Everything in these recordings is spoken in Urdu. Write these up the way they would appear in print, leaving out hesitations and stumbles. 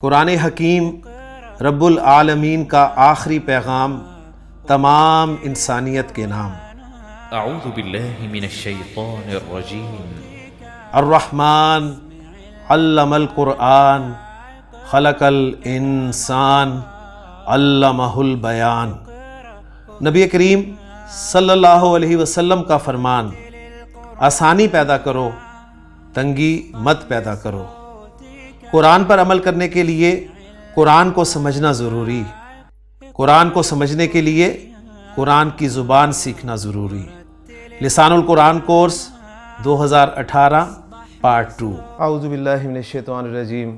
قرآن حکیم رب العالمین کا آخری پیغام تمام انسانیت کے نام۔ اعوذ باللہ من الشیطان الرجیم۔ الرحمن علم القرآن خلق الانسان علمہ البیان۔ نبی کریم صلی اللہ علیہ وسلم کا فرمان، آسانی پیدا کرو، تنگی مت پیدا کرو۔ قرآن پر عمل کرنے کے لیے قرآن کو سمجھنا ضروری، قرآن کو سمجھنے کے لیے قرآن کی زبان سیکھنا ضروری۔ لسان القرآن کورس 2018 پارٹ 2۔ اعوذ باللہ من الشیطان الرجیم،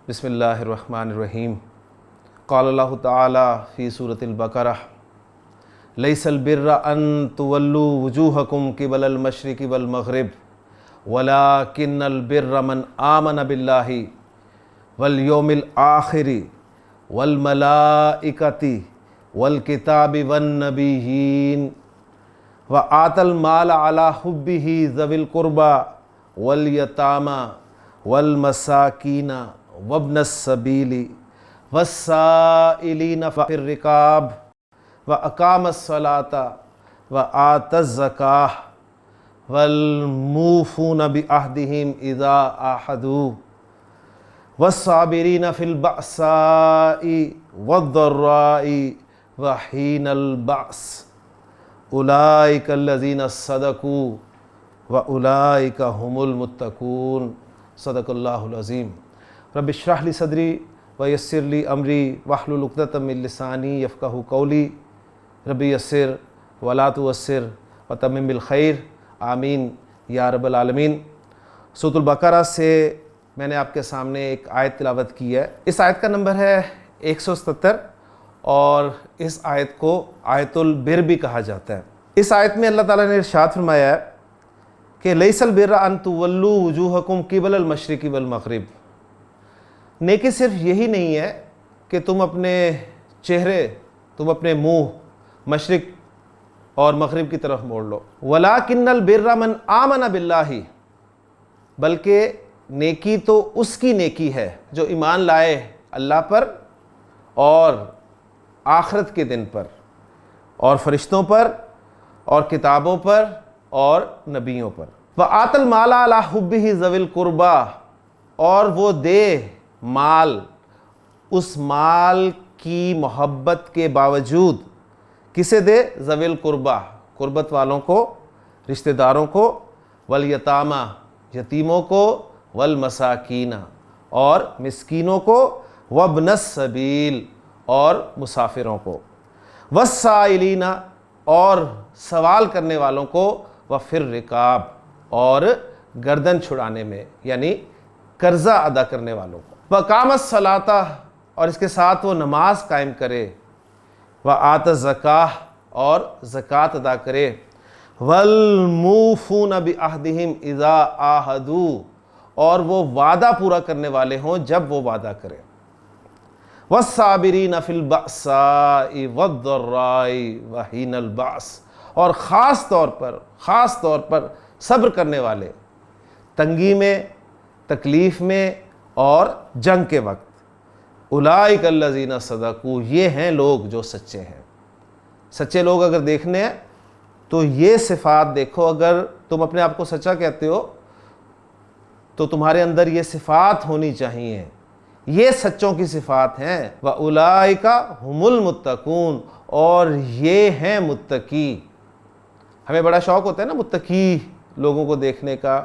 بسم اللہ الرحمن الرحیم۔ قال اللہ تعالی فی سورۃ البقرہ، لیس البر ان تولوا وجوہکم قبل المشرق والمغرب ولکن البر من آمن باللہ والیوم الآخر والملائکۃ والکتاب والنبیین وآتی المال علی حبہ ذوی القربى والیتامى والمساکین وابن السبیل والسائلین فی الرقاب وَأَقَامَ الصَّلَاةَ وَآتَى الزَّكَاةَ وَالْمُوفُونَ بِعَهْدِهِمْ إِذَا عَاهَدُوا وَالصَّابِرِينَ فِي الْبَأْسَاءِ وَالضَّرَّاءِ وَحِينَ الْبَأْسِ أُولَئِكَ الَّذِينَ صَدَقُوا وَأُولَئِكَ هُمُ الْمُتَّقُونَ۔ صدق اللہ العظیم۔ رب اشرح لی صدری ویسر لی امری واحلل عقدۃ من لسانی یفقہوا قولی رب یسر ولا تعسر وتمم بالخیر آمین یا رب العالمین۔ سورۃ البقرہ سے میں نے آپ کے سامنے ایک آیت تلاوت کی ہے۔ اس آیت کا نمبر ہے 177 اور اس آیت کو آیت البر بھی کہا جاتا ہے۔ اس آیت میں اللہ تعالیٰ نے ارشاد فرمایا ہے کہ لیس البر ان تولوا وجوہکم قبل المشرق والمغرب۔ نیکی صرف یہی نہیں ہے کہ تم اپنے چہرے، تم اپنے منہ مشرق اور مغرب کی طرف موڑ لو۔ وَلَٰكِنَّ الْبِرَّ مَنْ آمَنَ بِاللَّهِ، بلکہ نیکی تو اس کی نیکی ہے جو ایمان لائے اللہ پر اور آخرت کے دن پر اور فرشتوں پر اور کتابوں پر اور نبیوں پر۔ وَآتَى الْمَالَ عَلَىٰ حُبِّهِ ذَوِي الْقُرْبَىٰ، اور وہ دے مال اس مال کی محبت کے باوجود، کسے دے؟ ذوی القربہ، قربت والوں کو، رشتہ داروں کو، والیتامى، یتیموں کو، والمساکین، اور مسکینوں کو، وابن السبیل، اور مسافروں کو، والسائلین، اور سوال کرنے والوں کو، وفی الرقاب، اور گردن چھڑانے میں یعنی قرضہ ادا کرنے والوں کو، وَأَقَامَ الصَّلَاةَ، اور اس کے ساتھ وہ نماز قائم کرے، وَآتَى الزَّكَاةَ، اور زکوٰۃ ادا کرے، وَالْمُوفُونَ بِعَهْدِهِمْ إِذَا عَاهَدُوا، اور وہ وعدہ پورا کرنے والے ہوں جب وہ وعدہ کرے، وَالصَّابِرِينَ فِي الْبَأْسَاءِ وَالضَّرَّاءِ وَحِينَ الْبَأْسِ، اور خاص طور پر صبر کرنے والے تنگی میں، تکلیف میں اور جنگ کے وقت۔ اولئک الذین صدقوا، یہ ہیں لوگ جو سچے ہیں۔ سچے لوگ اگر دیکھنے ہیں تو یہ صفات دیکھو، اگر تم اپنے آپ کو سچا کہتے ہو تو تمہارے اندر یہ صفات ہونی چاہیے، یہ سچوں کی صفات ہیں۔ وَأُولَئِكَ هُمُ الْمُتَّقُونَ، اور یہ ہیں متقی۔ ہمیں بڑا شوق ہوتا ہے نا متقی لوگوں کو دیکھنے کا،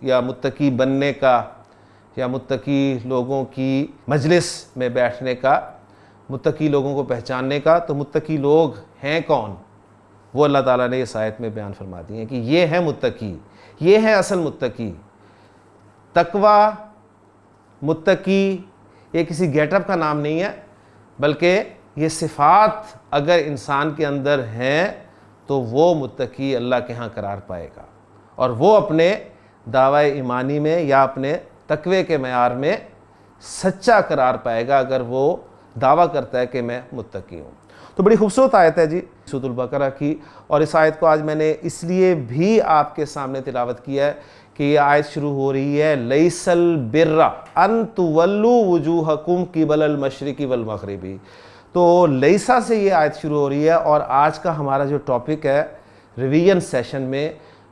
یا متقی بننے کا، یا متقی لوگوں کی مجلس میں بیٹھنے کا، متقی لوگوں کو پہچاننے کا۔ تو متقی لوگ ہیں کون؟ وہ اللہ تعالیٰ نے اس آیت میں بیان فرما دی ہیں کہ یہ ہیں متقی، یہ ہیں اصل متقی۔ تقوی، متقی، یہ کسی گیٹ اپ کا نام نہیں ہے، بلکہ یہ صفات اگر انسان کے اندر ہیں تو وہ متقی اللہ کے ہاں قرار پائے گا، اور وہ اپنے دعوی ایمانی میں یا اپنے تقوی کے معیار میں سچا قرار پائے گا اگر وہ دعویٰ کرتا ہے کہ میں متقی ہوں۔ تو بڑی خوبصورت آیت ہے جی سورۃ البقرہ کی، اور اس آیت کو آج میں نے اس لیے بھی آپ کے سامنے تلاوت کیا ہے کہ یہ آیت شروع ہو رہی ہے لیس البر ان تولوا وجوہکم قبل المشرق والمغرب. تو لیسا سے یہ آیت شروع ہو رہی ہے، اور آج کا ہمارا جو ٹاپک ہے ریویژن سیشن میں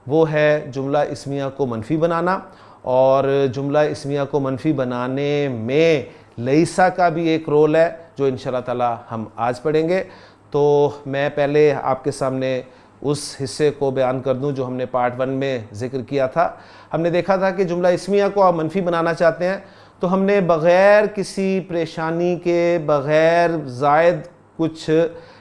وہ ہے جملہ اسمیہ کو منفی بنانا. اور جملہ اسمیہ کو منفی بنانے میں لیسا کا بھی ایک رول ہے جو انشاءاللہ تعالی ہم آج پڑھیں گے. تو میں پہلے آپ کے سامنے اس حصے کو بیان کر دوں جو ہم نے پارٹ 1 میں ذکر کیا تھا. ہم نے دیکھا تھا کہ جملہ اسمیہ کو آپ منفی بنانا چاہتے ہیں تو ہم نے بغیر کسی پریشانی کے، بغیر زائد کچھ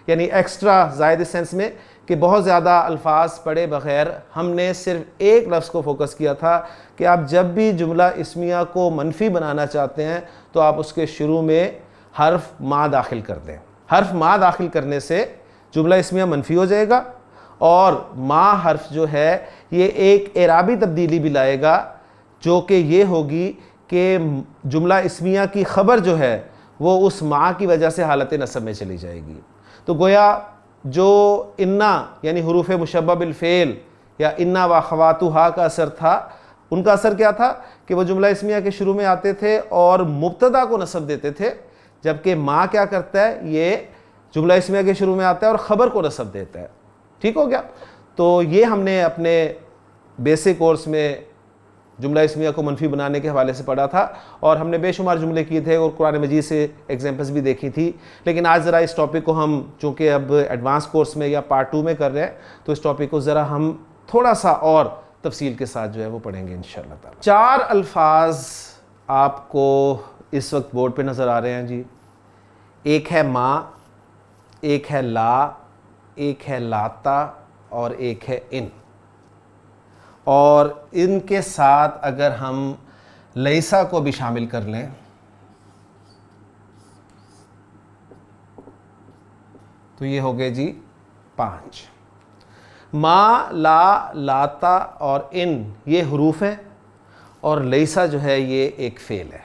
یعنی ایکسٹرا زائد سینس میں کہ بہت زیادہ الفاظ پڑھے بغیر، ہم نے صرف ایک لفظ کو فوکس کیا تھا کہ آپ جب بھی جملہ اسمیہ کو منفی بنانا چاہتے ہیں تو آپ اس کے شروع میں حرف ما داخل کر دیں. حرف ما داخل کرنے سے جملہ اسمیہ منفی ہو جائے گا، اور ما حرف جو ہے یہ ایک اعرابی تبدیلی بھی لائے گا جو کہ یہ ہوگی کہ جملہ اسمیہ کی خبر جو ہے وہ اس ما کی وجہ سے حالت نصب میں چلی جائے گی. تو گویا جو انا یعنی حروف مشبہ بالفعل یا انا و اخواتھا کا اثر تھا، ان کا اثر کیا تھا کہ وہ جملہ اسمیہ کے شروع میں آتے تھے اور مبتدا کو نصب دیتے تھے، جبکہ ما کیا کرتا ہے، یہ جملہ اسمیہ کے شروع میں آتا ہے اور خبر کو نصب دیتا ہے. ٹھیک ہو گیا؟ تو یہ ہم نے اپنے بیسک کورس میں جملہ اسمیہ کو منفی بنانے کے حوالے سے پڑھا تھا، اور ہم نے بے شمار جملے کیے تھے اور قرآن مجید سے ایگزامپلس بھی دیکھی تھی. لیکن آج ذرا اس ٹاپک کو ہم چونکہ اب ایڈوانس کورس میں یا پارٹ 2 میں کر رہے ہیں تو اس ٹاپک کو ذرا ہم تھوڑا سا اور تفصیل کے ساتھ جو ہے وہ پڑھیں گے انشاءاللہ تعالی. 4 الفاظ آپ کو اس وقت بورڈ پہ نظر آ رہے ہیں جی. ایک ہے ما، ایک ہے لا، ایک ہے لاتا اور ایک ہے ان. اور ان کے ساتھ اگر ہم لیسا کو بھی شامل کر لیں تو یہ ہو گئے جی 5. ما، لا، لاتا اور ان یہ حروف ہیں، اور لیسا جو ہے یہ ایک فعل ہے.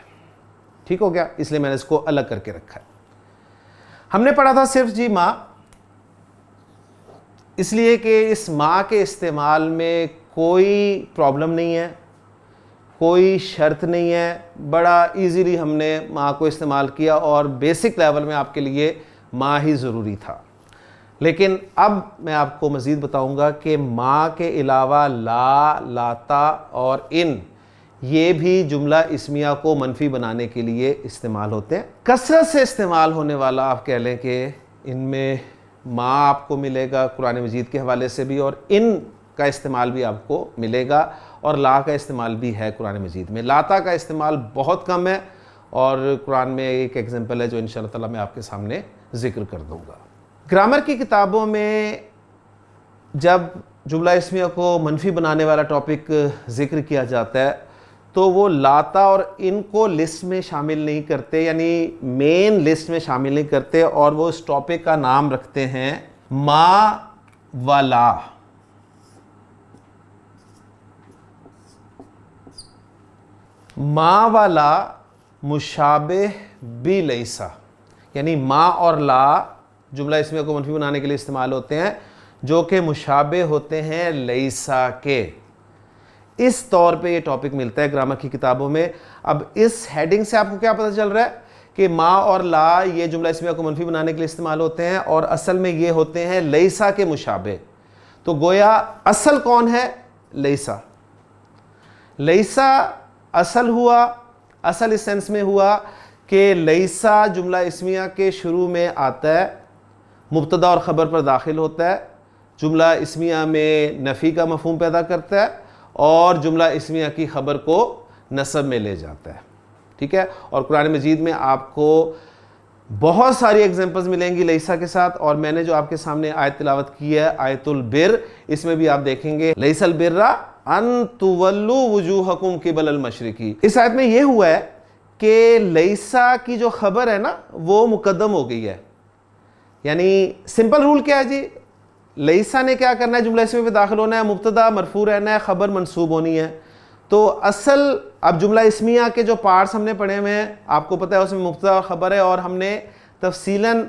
ٹھیک ہو گیا؟ اس لیے میں نے اس کو الگ کر کے رکھا ہے. ہم نے پڑھا تھا صرف جی ما، اس لیے کہ اس ما کے استعمال میں کوئی پرابلم نہیں ہے، کوئی شرط نہیں ہے، بڑا ایزیلی ہم نے ما کو استعمال کیا اور بیسک لیول میں آپ کے لیے ما ہی ضروری تھا. لیکن اب میں آپ کو مزید بتاؤں گا کہ ما کے علاوہ لا، لاتا اور ان یہ بھی جملہ اسمیہ کو منفی بنانے کے لیے استعمال ہوتے ہیں. کثرت سے استعمال ہونے والا آپ کہہ لیں کہ ان میں ما آپ کو ملے گا قرآن مجید کے حوالے سے بھی، اور ان کا استعمال بھی آپ کو ملے گا، اور لا کا استعمال بھی ہے قرآن مجید میں. لاتا کا استعمال بہت کم ہے، اور قرآن میں ایک ایگزامپل ہے جو انشاءاللہ تعالی میں آپ کے سامنے ذکر کر دوں گا. گرامر کی کتابوں میں جب جملہ اسمیہ کو منفی بنانے والا ٹاپک ذکر کیا جاتا ہے تو وہ لاتا اور ان کو لسٹ میں شامل نہیں کرتے، یعنی مین لسٹ میں شامل نہیں کرتے، اور وہ اس ٹاپک کا نام رکھتے ہیں ما و لا. ما و لا مشابہ بی لیسا، یعنی ما اور لا جملہ اسمیہ کو منفی بنانے کے لیے استعمال ہوتے ہیں جو کہ مشابہ ہوتے ہیں لیسا کے. اس طور پہ یہ ٹاپک ملتا ہے گرامر کی کتابوں میں. اب اس ہیڈنگ سے آپ کو کیا پتہ چل رہا ہے کہ ما اور لا یہ جملہ اسمیہ کو منفی بنانے کے لیے استعمال ہوتے ہیں، اور اصل میں یہ ہوتے ہیں لیسا کے مشابہ. تو گویا اصل کون ہے؟ لیسا. لیسا اصل ہوا، اصل اس سینس میں ہوا کہ لیسا جملہ اسمیہ کے شروع میں آتا ہے، مبتدا اور خبر پر داخل ہوتا ہے، جملہ اسمیہ میں نفی کا مفہوم پیدا کرتا ہے، اور جملہ اسمیہ کی خبر کو نصب میں لے جاتا ہے. ٹھیک ہے؟ اور قرآن مجید میں آپ کو بہت ساری ایگزامپلز ملیں گی لیسا کے ساتھ، اور میں نے جو آپ کے سامنے آیت تلاوت کی ہے آیت البر، اس میں بھی آپ دیکھیں گے لیس البر ان تولوا وجوہکم قبل المشرق. اس آیت میں یہ ہوا ہے کہ لیسا کی جو خبر ہے نا وہ مقدم ہو گئی ہے. یعنی سمپل رول کیا ہے جی؟ لیسا نے کیا کرنا ہے؟ جملہ اسمیہ پہ داخل ہونا ہے، مبتدا مرفوع رہنا ہے، خبر منصوب ہونی ہے. تو اصل اب جملہ اسمیہ کے جو پارٹس ہم نے پڑھے ہوئے ہیں آپ کو پتہ ہے اس میں مبتدا اور خبر ہے، اور ہم نے تفصیلاً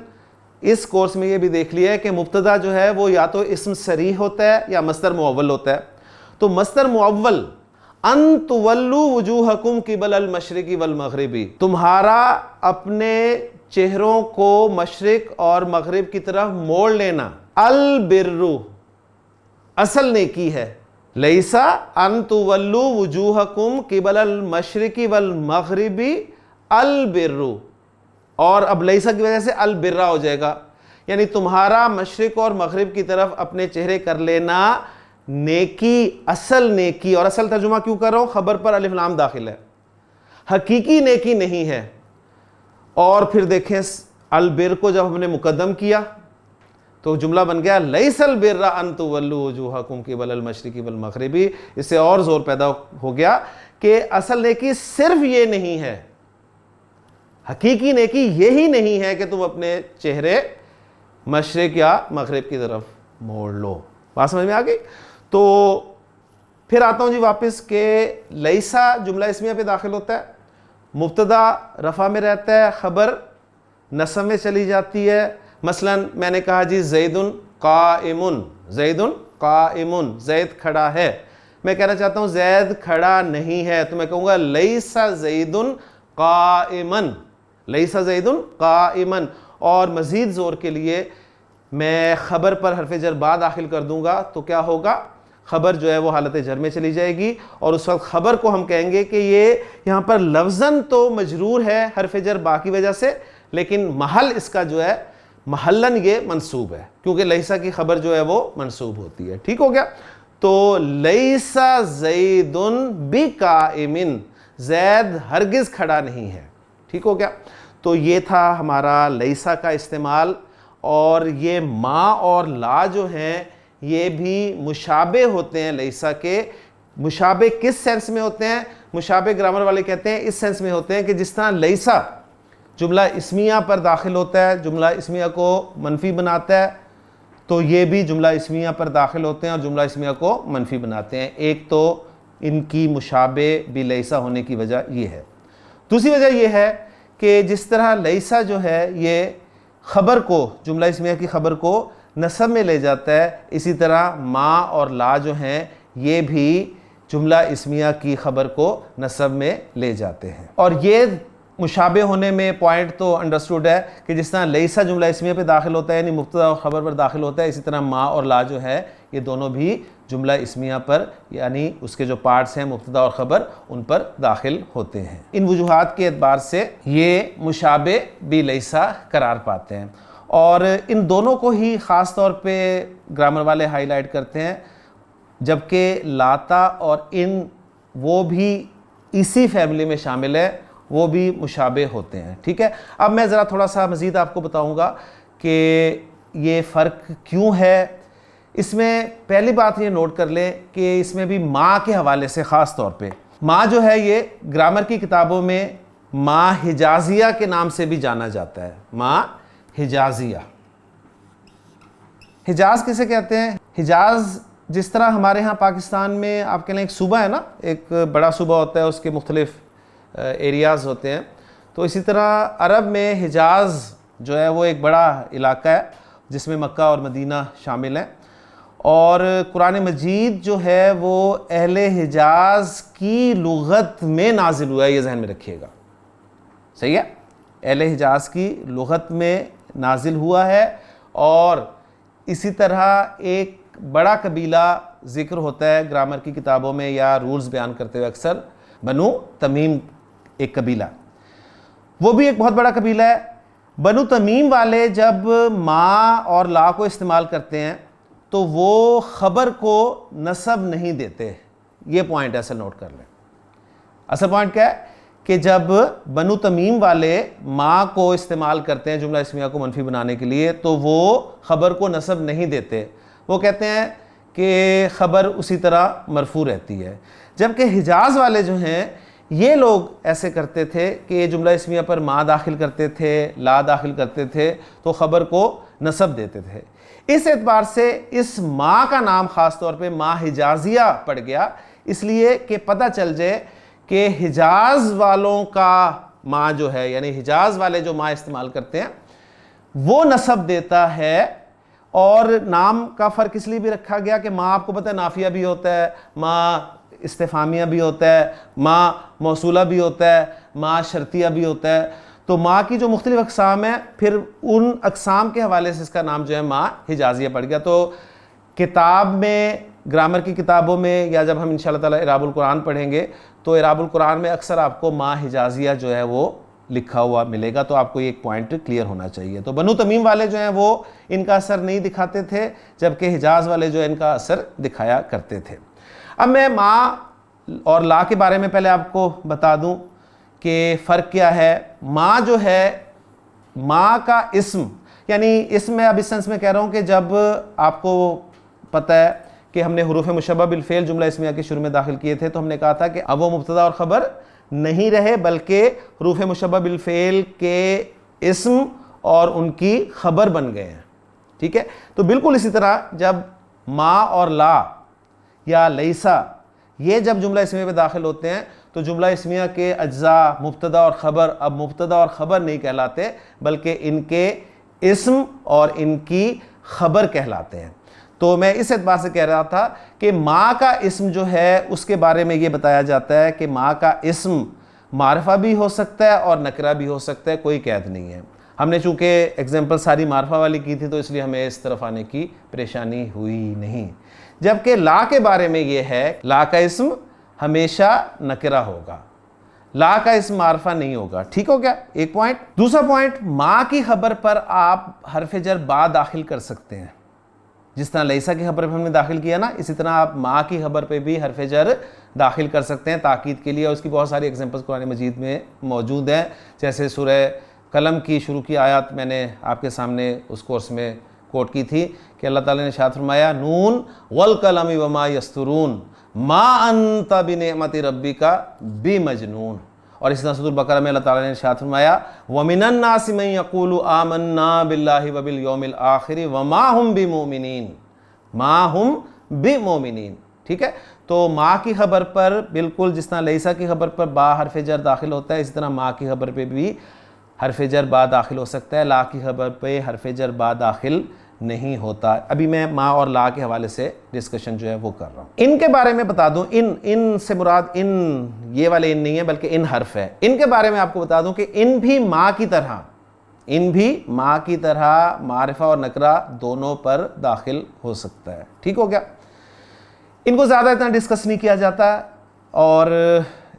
اس کورس میں یہ بھی دیکھ لیا ہے کہ مبتدا جو ہے وہ یا تو اسم صریح ہوتا ہے یا مصدر معول ہوتا ہے. تو مصدر معول ان تولوا وجوہکم قبل المشرق والمغربی، تمہارا اپنے چہروں کو مشرق اور مغرب کی طرف موڑ لینا، البر اصل نیکی ہے، لیسا ان تولوا وجوہکم قبل المشرق والمغربی البر، اور اب لیسا کی وجہ سے البرہ ہو جائے گا، یعنی تمہارا مشرق اور مغرب کی طرف اپنے چہرے کر لینا نیکی، اصل نیکی، اور اصل ترجمہ کیوں کر رہا ہوں، خبر پر الف لام داخل ہے، حقیقی نیکی نہیں ہے۔ اور پھر دیکھیں البر کو جب ہم نے مقدم کیا تو جملہ بن گیا لیس البر ان تولوا وجوہکم قبل المشرق والمغربی، اس سے اور زور پیدا ہو گیا کہ اصل نیکی صرف یہ نہیں ہے، حقیقی نیکی یہی نہیں ہے کہ تم اپنے چہرے مشرق یا مغرب کی طرف موڑ لو۔ بات سمجھ میں آ گئی؟ تو پھر آتا ہوں جی واپس کہ لیسا جملہ اسمیہ پہ داخل ہوتا ہے، مبتدا رفع میں رہتا ہے، خبر نصب میں چلی جاتی ہے۔ مثلا میں نے کہا جی زید قائم، زید قائم، زید کھڑا ہے، میں کہنا چاہتا ہوں زید کھڑا نہیں ہے، تو میں کہوں گا لیسا زید قائما، لیسا زید قائما، اور مزید زور کے لیے میں خبر پر حرف جر با داخل کر دوں گا تو کیا ہوگا، خبر جو ہے وہ حالت جر میں چلی جائے گی، اور اس وقت خبر کو ہم کہیں گے کہ یہ یہاں پر لفظاً تو مجرور ہے حرف جر با کی وجہ سے، لیکن محل اس کا جو ہے محلن یہ منصوب ہے، کیونکہ لیسا کی خبر جو ہے وہ منصوب ہوتی ہے۔ ٹھیک ہو گیا؟ تو لیسا زید بقائم، زید ہرگز کھڑا نہیں ہے۔ ٹھیک ہو گیا؟ تو یہ تھا ہمارا لیسا کا استعمال، اور یہ ما اور لا جو ہیں یہ بھی مشابہ ہوتے ہیں لیسا کے۔ مشابہ کس سینس میں ہوتے ہیں؟ مشابہ گرامر والے کہتے ہیں اس سینس میں ہوتے ہیں کہ جس طرح لیسا جملہ اسمیہ پر داخل ہوتا ہے، جملہ اسمیہ کو منفی بناتا ہے، تو یہ بھی جملہ اسمیہ پر داخل ہوتے ہیں اور جملہ اسمیہ کو منفی بناتے ہیں۔ ایک تو ان کی مشابہ بھی لیسا ہونے کی وجہ یہ ہے۔ دوسری وجہ یہ ہے کہ جس طرح لیسا جو ہے یہ خبر کو، جملہ اسمیہ کی خبر کو نصب میں لے جاتا ہے، اسی طرح ما اور لا جو ہیں یہ بھی جملہ اسمیہ کی خبر کو نصب میں لے جاتے ہیں۔ اور یہ مشابہ ہونے میں پوائنٹ تو انڈرسٹوڈ ہے کہ جس طرح لیسا جملہ اسمیہ پہ داخل ہوتا ہے یعنی مبتدا اور خبر پر داخل ہوتا ہے، اسی طرح ما اور لا جو ہے یہ دونوں بھی جملہ اسمیہ پر یعنی اس کے جو پارٹس ہیں مبتدا اور خبر ان پر داخل ہوتے ہیں۔ ان وجوہات کے اعتبار سے یہ مشابہ بھی لیسا قرار پاتے ہیں، اور ان دونوں کو ہی خاص طور پہ گرامر والے ہائی لائٹ کرتے ہیں، جبکہ لاتا اور ان وہ بھی اسی فیملی میں شامل ہے، وہ بھی مشابہ ہوتے ہیں۔ ٹھیک ہے؟ اب میں ذرا تھوڑا سا مزید آپ کو بتاؤں گا کہ یہ فرق کیوں ہے۔ اس میں پہلی بات یہ نوٹ کر لیں کہ اس میں بھی ما کے حوالے سے خاص طور پہ ما جو ہے یہ گرامر کی کتابوں میں ما حجازیہ کے نام سے بھی جانا جاتا ہے، ما حجازیہ۔ حجاز کسے کہتے ہیں؟ حجاز جس طرح ہمارے ہاں پاکستان میں آپ کہہ لیں ایک صوبہ ہے نا، ایک بڑا صوبہ ہوتا ہے، اس کے مختلف ایریاز ہوتے ہیں، تو اسی طرح عرب میں حجاز جو ہے وہ ایک بڑا علاقہ ہے جس میں مکہ اور مدینہ شامل ہیں، اور قرآن مجید جو ہے وہ اہل حجاز کی لغت میں نازل ہوا ہے، یہ ذہن میں رکھیے گا، صحیح ہے؟ اہل حجاز کی لغت میں نازل ہوا ہے، اور اسی طرح ایک بڑا قبیلہ ذکر ہوتا ہے گرامر کی کتابوں میں یا رولز بیان کرتے ہوئے اکثر، بنو تمیم ایک قبیلہ، وہ بھی ایک بہت بڑا قبیلہ ہے۔ بنو تمیم والے جب ما اور لا کو استعمال کرتے ہیں تو وہ خبر کو نصب نہیں دیتے، یہ پوائنٹ ایسا نوٹ کر لیں۔ اصل پوائنٹ کیا ہے کہ جب بنو تمیم والے ما کو استعمال کرتے ہیں جملہ اسمیہ کو منفی بنانے کے لیے تو وہ خبر کو نصب نہیں دیتے، وہ کہتے ہیں کہ خبر اسی طرح مرفوع رہتی ہے، جبکہ حجاز والے جو ہیں یہ لوگ ایسے کرتے تھے کہ یہ جملہ اسمیہ پر ما داخل کرتے تھے، لا داخل کرتے تھے تو خبر کو نصب دیتے تھے۔ اس اعتبار سے اس ما کا نام خاص طور پہ ما حجازیہ پڑ گیا، اس لیے کہ پتہ چل جائے کہ حجاز والوں کا ما جو ہے یعنی حجاز والے جو ما استعمال کرتے ہیں وہ نصب دیتا ہے۔ اور نام کا فرق اس لیے بھی رکھا گیا کہ ما آپ کو پتہ ہے نافیہ بھی ہوتا ہے، ما استفہامیہ بھی ہوتا ہے، ما موصولہ بھی ہوتا ہے، ما شرطیہ بھی ہوتا ہے. تو ما کی جو مختلف اقسام ہیں، پھر ان اقسام کے حوالے سے اس کا نام جو ہے ما حجازیہ پڑ گیا. تو کتاب میں، گرامر کی کتابوں میں، یا جب ہم انشاءاللہ تعالی اعراب القرآن پڑھیں گے تو اعراب القرآن میں اکثر آپ کو ما حجازیہ جو ہے وہ لکھا ہوا ملے گا. تو آپ کو یہ ایک پوائنٹ کلیئر ہونا چاہیے. تو بنو تمیم والے جو ہیں وہ ان کا اثر نہیں دکھاتے تھے، جبکہ حجاز والے جو ہے ان کا اثر دکھایا کرتے تھے. اب میں ما اور لا کے بارے میں پہلے آپ کو بتا دوں کہ فرق کیا ہے. ما جو ہے، ما کا اسم، یعنی اسم میں اب اس سینس میں کہہ رہا ہوں کہ جب آپ کو پتہ ہے کہ ہم نے حروف مشبہ بالفعل جملہ اسمیہ کے شروع میں داخل کیے تھے، تو ہم نے کہا تھا کہ اب وہ مبتدا اور خبر نہیں رہے، بلکہ حروف مشبہ بالفعل کے اسم اور ان کی خبر بن گئے ہیں. ٹھیک ہے. تو بالکل اسی طرح جب ما اور لا یا لیسا یہ جب جملہ اسمیہ پہ داخل ہوتے ہیں تو جملہ اسمیہ کے اجزاء مبتدا اور خبر اب مبتدا اور خبر نہیں کہلاتے، بلکہ ان کے اسم اور ان کی خبر کہلاتے ہیں. تو میں اس اعتبار سے کہہ رہا تھا کہ ما کا اسم جو ہے اس کے بارے میں یہ بتایا جاتا ہے کہ ما کا اسم معرفہ بھی ہو سکتا ہے اور نکرہ بھی ہو سکتا ہے، کوئی قید نہیں ہے. ہم نے چونکہ ایگزامپل ساری معرفہ والی کی تھی تو اس لیے ہمیں اس طرف آنے کی پریشانی ہوئی نہیں. جبکہ لا کے بارے میں یہ ہے، لا کا اسم ہمیشہ نکرہ ہوگا، لا کا اسم معرفہ نہیں ہوگا. ٹھیک ہو گیا ایک پوائنٹ. دوسرا پوائنٹ، ما کی خبر پر آپ حرف جر با داخل کر سکتے ہیں. جس طرح لیسا کی خبر پہ ہم نے داخل کیا نا، اسی طرح آپ ما کی خبر پہ بھی حرف جر داخل کر سکتے ہیں تاکید کے لیے. اور اس کی بہت ساری ایگزامپلس قرآن مجید میں موجود ہیں، جیسے سورہ قلم کی شروع کی آیات میں نے آپ کے سامنے اس کورس میں کوٹ کی تھی کہ اللہ تعالیٰ نے ارشاد فرمایا نون والقلم وما یسطرون ما انت بنعمت ربک بمجنون. اور اسی طرح سورۃ البقرہ میں اللہ تعالیٰ نے ارشاد فرمایا وَمِنَ النَّاسِ مَن يَقُولُ آمَنَّا بِاللَّهِ وَبِالْيَوْمِ الْآخِرِ وَمَا هُمْ بِمُؤْمِنِينَ ما ہم بِمُؤْمِنِينَ. ٹھیک ہے. تو ما کی خبر پر بالکل جس طرح لیسا کی خبر پر با حرف جر داخل ہوتا ہے، اسی طرح ما کی خبر پہ بھی حرف جر با داخل ہو سکتا ہے. لا کی خبر پہ حرف جر با داخل نہیں ہوتا. ابھی میں ما اور لا کے حوالے سے ڈسکشن جو ہے وہ کر رہا ہوں. ان کے بارے میں بتا دوں، ان سے مراد ان یہ والے ان نہیں ہے بلکہ ان حرف ہے. ان کے بارے میں آپ کو بتا دوں کہ ان بھی ما کی طرح معرفہ اور نکرہ دونوں پر داخل ہو سکتا ہے. ٹھیک ہو گیا. ان کو زیادہ اتنا ڈسکس نہیں کیا جاتا اور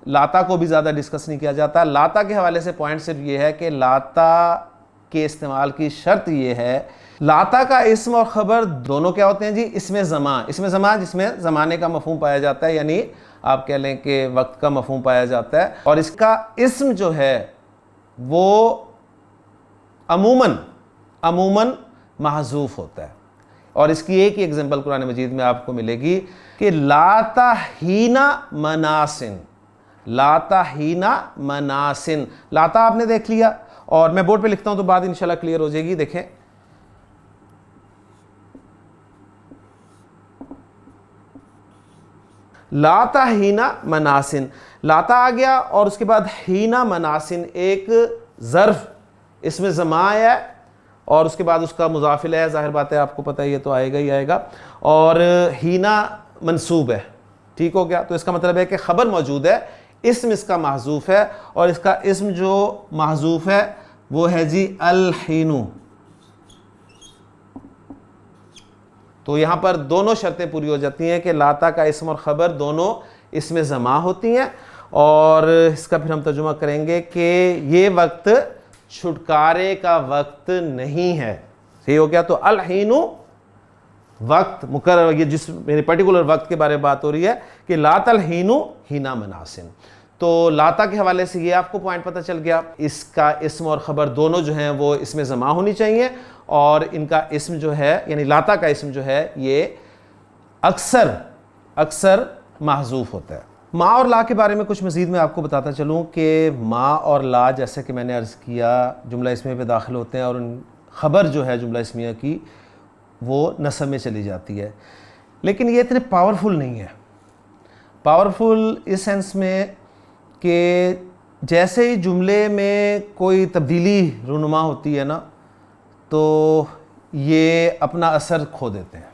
لاتا کو بھی زیادہ ڈسکس نہیں کیا جاتا. لاتا کے حوالے سے پوائنٹ صرف یہ ہے کہ لاتا کے استعمال کی شرط یہ ہے، لاتا کا اسم اور خبر دونوں کیا ہوتے ہیں جی؟ اسم زمان جس میں زمانے کا مفہوم پایا جاتا ہے، یعنی آپ کہہ لیں کہ وقت کا مفہوم پایا جاتا ہے. اور اس کا اسم جو ہے وہ عموماً محذوف ہوتا ہے. اور اس کی ایک ہی ایگزامپل قرآن مجید میں آپ کو ملے گی کہ لاتا ہینا مناسن. لاتا آپ نے دیکھ لیا اور میں بورڈ پہ لکھتا ہوں تو بات انشاءاللہ کلیئر ہو جائے گی. دیکھیں لاتا ہینا مناسن، لاتا آ گیا اور اس کے بعد ہینا مناسن ایک ظرف اس میں زما ہے اور اس کے بعد اس کا مضاف الیہ ہے. ظاہر بات ہے آپ کو پتہ ہے یہ تو آئے گا ہی آئے گا. اور ہینا منصوب ہے. ٹھیک ہو گیا. تو اس کا مطلب ہے کہ خبر موجود ہے، اسم اس کا محذوف ہے اور اس کا اسم جو محذوف ہے وہ ہے جی الحینو. تو یہاں پر دونوں شرطیں پوری ہو جاتی ہیں کہ لاتا کا اسم اور خبر دونوں اس میں زما ہوتی ہیں. اور اس کا پھر ہم ترجمہ کریں گے کہ یہ وقت چھٹکارے کا وقت نہیں ہے. صحیح ہو گیا. تو الحینو وقت مقرر، یہ جس میرے پرٹیکولر وقت کے بارے میں بات ہو رہی ہے کہ لاتا الحینو ہینا مناسن. تو لاتا کے حوالے سے یہ آپ کو پوائنٹ پتہ چل گیا. اس کا اسم اور خبر دونوں جو ہیں وہ اس میں زما ہونی چاہیے اور ان کا اسم جو ہے یعنی لاتا کا اسم جو ہے یہ اکثر محذوف ہوتا ہے. ما اور لا کے بارے میں کچھ مزید میں آپ کو بتاتا چلوں کہ ما اور لا جیسے کہ میں نے عرض کیا جملہ اسمیہ پہ داخل ہوتے ہیں اور ان خبر جو ہے جملہ اسمیہ کی وہ نصب میں چلی جاتی ہے. لیکن یہ اتنے پاورفل نہیں ہے. پاورفل اس سینس میں کہ جیسے ہی جملے میں کوئی تبدیلی رونما ہوتی ہے نا تو یہ اپنا اثر کھو دیتے ہیں،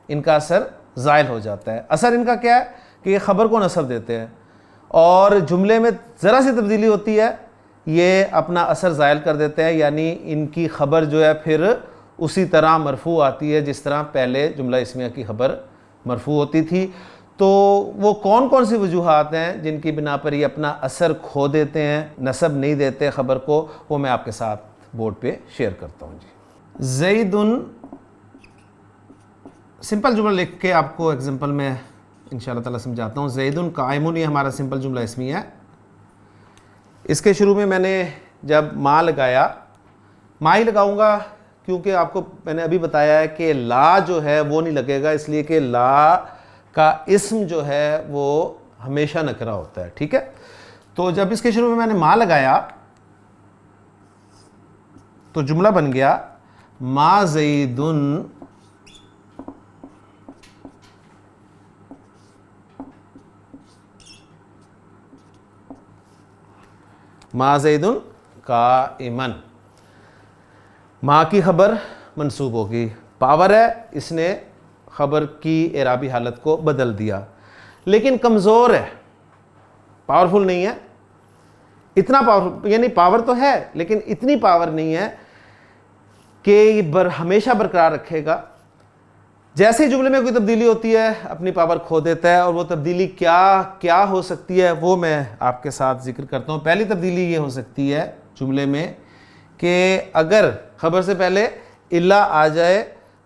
ان کا اثر زائل ہو جاتا ہے. اثر ان کا کیا ہے کہ یہ خبر کو نصب دیتے ہیں، اور جملے میں ذرا سی تبدیلی ہوتی ہے یہ اپنا اثر زائل کر دیتے ہیں، یعنی ان کی خبر جو ہے پھر اسی طرح مرفوع آتی ہے جس طرح پہلے جملہ اسمیہ کی خبر مرفوع ہوتی تھی۔ تو وہ کون کون سی وجوہات ہیں جن کی بنا پر یہ اپنا اثر کھو دیتے ہیں، نصب نہیں دیتے خبر کو، وہ میں آپ کے ساتھ بورڈ پہ شیئر کرتا ہوں جی۔ زیدن، سمپل جملہ لکھ کے آپ کو ایگزامپل میں انشاءاللہ تعالیٰ سمجھاتا ہوں۔ زیدن قائمن، یہ ہمارا سمپل جملہ اسمیہ ہے۔ اس کے شروع میں نے جب ما لگایا، ما ہی لگاؤں گا کیونکہ آپ کو میں نے ابھی بتایا ہے کہ لا جو ہے وہ نہیں لگے گا، اس لیے کہ لا کا اسم جو ہے وہ ہمیشہ نکرہ ہوتا ہے، ٹھیک ہے۔ تو جب اس کے شروع میں نے ما لگایا تو جملہ بن گیا ما زیدن ما زیدن قائمن۔ ما کی خبر منصوب ہوگی، پاور ہے، اس نے خبر کی اعرابی حالت کو بدل دیا، لیکن کمزور ہے، پاورفل نہیں ہے، اتنا پاورفل، یعنی پاور تو ہے لیکن اتنی پاور نہیں ہے کہ یہ ہمیشہ برقرار رکھے گا۔ جیسے ہی جملے میں کوئی تبدیلی ہوتی ہے اپنی پاور کھو دیتا ہے، اور وہ تبدیلی کیا ہو سکتی ہے وہ میں آپ کے ساتھ ذکر کرتا ہوں۔ پہلی تبدیلی یہ ہو سکتی ہے جملے میں کہ اگر خبر سے پہلے الا آ جائے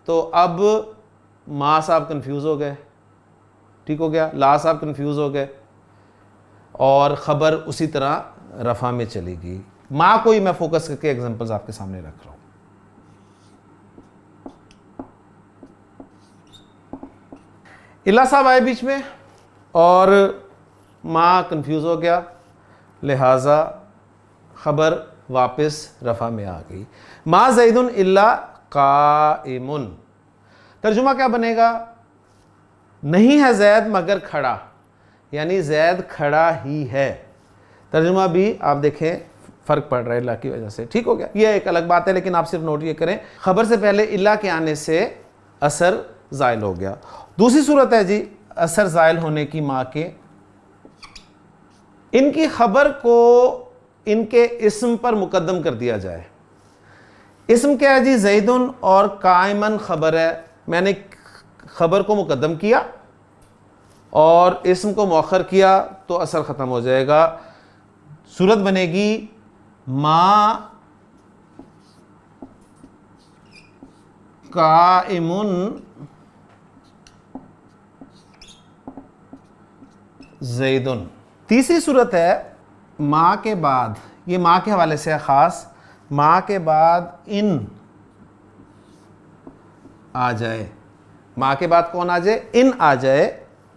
تو اب ما صاحب کنفیوز ہو گئے، ٹھیک ہو گیا، لا صاحب کنفیوز ہو گئے، اور خبر اسی طرح رفع میں چلی گئی۔ ما کو ہی میں فوکس کر کے ایگزامپلز آپ کے سامنے رکھ رہا ہوں۔ الا صاحب آئے بیچ میں اور ما کنفیوز ہو گیا، لہٰذا خبر واپس رفع میں آ گئی۔ ما زیدن الا قائمن، ترجمہ کیا بنے گا؟ نہیں ہے زید مگر کھڑا، یعنی زید کھڑا ہی ہے۔ ترجمہ بھی آپ دیکھیں فرق پڑ رہا ہے اللہ کی وجہ سے، ٹھیک ہو گیا، یہ ایک الگ بات ہے، لیکن آپ صرف نوٹ یہ کریں خبر سے پہلے الا کے آنے سے اثر زائل ہو گیا۔ دوسری صورت ہے جی اثر زائل ہونے کی ما کے، ان کی خبر کو ان کے اسم پر مقدم کر دیا جائے۔ اسم کیا ہے جی؟ زیدن، اور قائمن خبر ہے، میں نے خبر کو مقدم کیا اور اسم کو مؤخر کیا تو اثر ختم ہو جائے گا۔ صورت بنے گی ما قائمن زیدن۔ تیسری صورت ہے ما کے بعد، یہ ما کے حوالے سے ہے خاص، ما کے بعد ان آ جائے۔ ما کے بعد کون آ جائے؟ ان آ جائے۔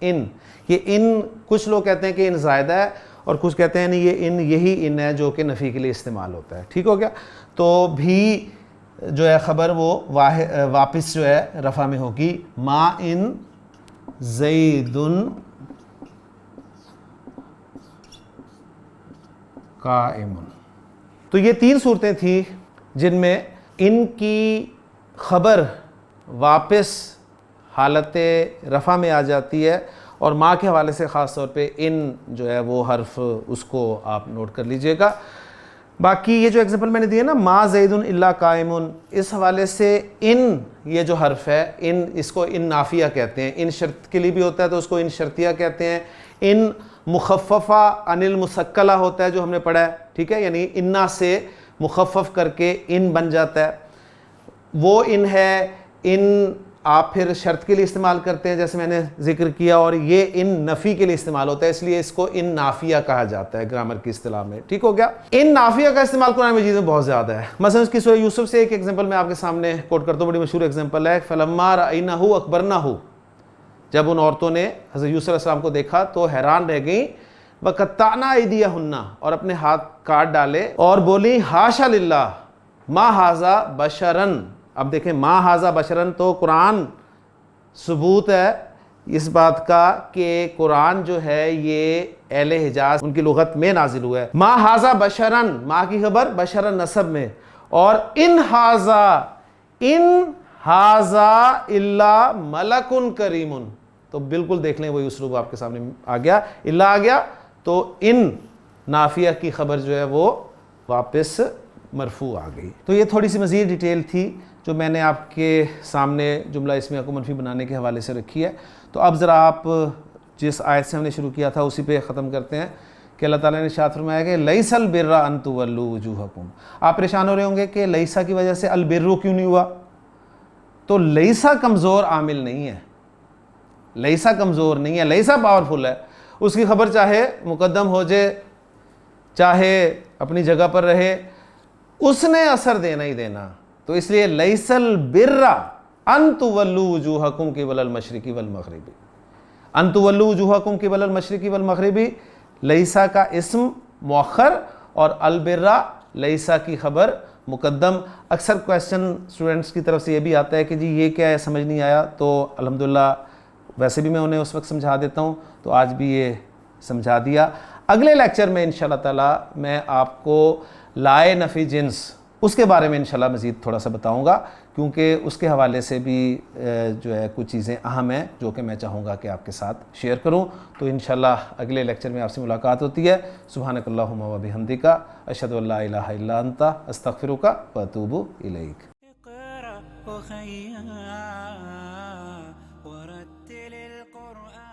ان، یہ ان کچھ لوگ کہتے ہیں کہ ان زائدہ ہے، اور کچھ کہتے ہیں نہیں یہ ان یہی ان ہے جو کہ نفی کے لیے استعمال ہوتا ہے، ٹھیک ہو گیا۔ تو بھی جو ہے خبر وہ واپس جو ہے رفع میں ہوگی، ما ان زیدن قائمن۔ تو یہ تین صورتیں تھیں جن میں ان کی خبر واپس حالت رفع میں آ جاتی ہے، اور ما کے حوالے سے خاص طور پہ ان جو ہے وہ حرف اس کو آپ نوٹ کر لیجئے گا۔ باقی یہ جو ایگزامپل میں نے دی ہے نا ما زیدن الا قائمن، اس حوالے سے ان یہ جو حرف ہے ان، اس کو ان نافیہ کہتے ہیں، ان شرط کے لیے بھی ہوتا ہے تو اس کو ان شرطیہ کہتے ہیں۔ ان مخففہ عن المثقلہ ہوتا ہے جو ہم نے پڑھا ہے، ٹھیک ہے، یعنی انا سے مخفف کر کے ان بن جاتا ہے، وہ ان ہے۔ ان آپ پھر شرط کے لیے استعمال کرتے ہیں جیسے میں نے ذکر کیا، اور یہ ان نفی کے لیے استعمال ہوتا ہے، اس لیے اس کو ان نافیہ کہا جاتا ہے گرامر کی اصطلاح میں، ٹھیک ہو گیا۔ ان نافیہ کا استعمال قرآن مجید میں بہت زیادہ ہے، مثلا اس کی سورہ یوسف سے ایک ایگزامپل میں آپ کے سامنے کوٹ کرتا ہوں، بڑی مشہور ایگزامپل ہے، فَلَمَّا رَأَيْنَهُ أَكْبَرْنَهُ، جب ان عورتوں نے حضرت یوسف علیہ السلام کو دیکھا تو حیران رہ گئیں، وَقَطَّعْنَا أَيْدِيَهُنَّ، اور اپنے ہاتھ کاٹ ڈالے، اور بولی حاشا للہ ما ھذا بشرن۔ اب دیکھیں ما ھذا بشرن، تو قرآن ثبوت ہے اس بات کا کہ قرآن جو ہے یہ اہل حجاز ان کی لغت میں نازل ہوا ہے۔ ما ھذا بشرن، ما کی خبر بشرن نسب میں، اور ان ھذا الا ملک کریم، تو بالکل دیکھ لیں وہی اسلوب آپ کے سامنے آ گیا. الا آ گیا تو ان نافیہ کی خبر جو ہے وہ واپس مرفوع آ گئی. تو یہ تھوڑی سی مزید ڈیٹیل تھی جو میں نے آپ کے سامنے جملہ اسمیہ کو منفی بنانے کے حوالے سے رکھی ہے. تو اب ذرا آپ جس آیت سے ہم نے شروع کیا تھا اسی پہ ختم کرتے ہیں کہ اللہ تعالیٰ نے ارشاد فرمایا کہ لیس البر ان تولوا وجوہکم. آپ پریشان ہو رہے ہوں گے کہ لیسا کی وجہ سے البر کیوں نہیں ہوا. تو لیسا کمزور عامل نہیں ہے, لیسا کمزور نہیں ہے, لیسا پاورفل ہے. اس کی خبر چاہے مقدم ہو جائے چاہے اپنی جگہ پر رہے, اس نے اثر دینا ہی دینا. تو اس لیے لیس البر ان تولوا وجوہکم قبل المشرق والمغرب. ان تولوا وجوہکم قبل المشرق والمغرب لیسا کا اسم مؤخر اور البرہ لیسا کی خبر مقدم. اکثر کویسچن اسٹوڈنٹس کی طرف سے یہ بھی آتا ہے کہ جی یہ کیا ہے, سمجھ نہیں آیا. تو الحمدللہ ویسے بھی میں انہیں اس وقت سمجھا دیتا ہوں, تو آج بھی یہ سمجھا دیا. اگلے لیکچر میں انشاءاللہ تعالی میں آپ کو لائے نفی جنس اس کے بارے میں انشاءاللہ مزید تھوڑا سا بتاؤں گا, کیونکہ اس کے حوالے سے بھی جو ہے کچھ چیزیں اہم ہیں جو کہ میں چاہوں گا کہ آپ کے ساتھ شیئر کروں. تو انشاءاللہ اگلے لیکچر میں آپ سے ملاقات ہوتی ہے. سبحانک اللہم و بحمدک اشہد ان لا الہ الا انت استغفرک و اتوب الیک. ورتل القرآن